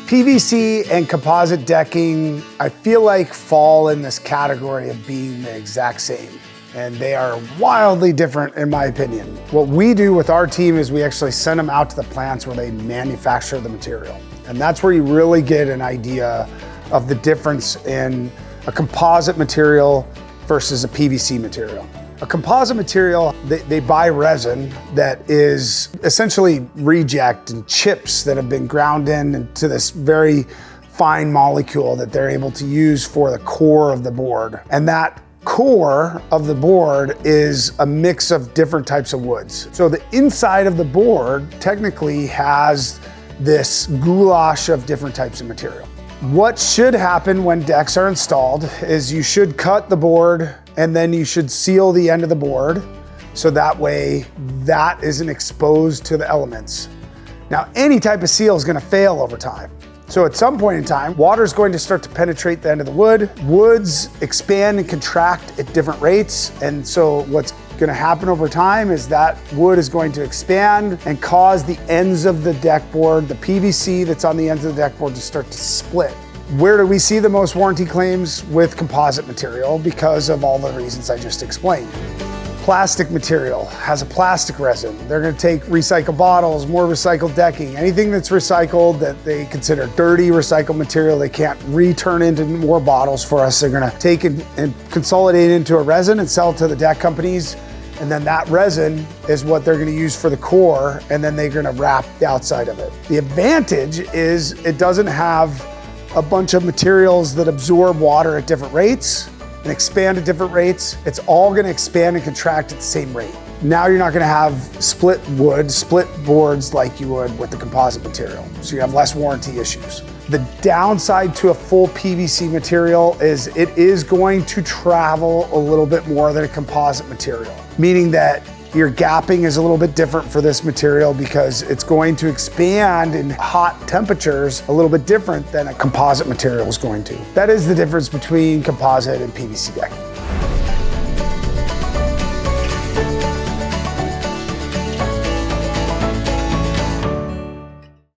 PVC and composite decking, I feel like fall in this category of being the exact same. And they are wildly different in my opinion. What we do with our team is we actually send them out to the plants where they manufacture the material. And that's where you really get an idea of the difference in a composite material versus a PVC material. A composite material, they buy resin that is essentially reject and chips that have been ground into this very fine molecule that they're able to use for the core of the board. And that core of the board is a mix of different types of woods. So the inside of the board technically has this goulash of different types of material. What should happen when decks are installed is you should cut the board and then you should seal the end of the board so that way that isn't exposed to the elements. Now, any type of seal is going to fail over time. So at some point in time, water is going to start to penetrate the end of the wood. Woods expand and contract at different rates. And so what's going to happen over time is that wood is going to expand and cause the ends of the deck board, the PVC that's on the ends of the deck board, to start to split. Where do we see the most warranty claims with composite material? Because of all the reasons I just explained. Plastic material has a plastic resin. They're going to take recycled bottles, more recycled decking, anything that's recycled that they consider dirty recycled material they can't return into more bottles for us. They're going to take it and consolidate it into a resin and sell it to the deck companies. And then that resin is what they're going to use for the core, and then they're going to wrap the outside of it. The advantage is it doesn't have a bunch of materials that absorb water at different rates and expand at different rates. It's all going to expand and contract at the same rate. Now you're not going to have split wood, split boards like you would with the composite material. So you have less warranty issues. The downside to a full PVC material is it is going to travel a little bit more than a composite material, meaning that your gapping is a little bit different for this material because it's going to expand in hot temperatures a little bit different than a composite material is going to. That is the difference between composite and PVC decking.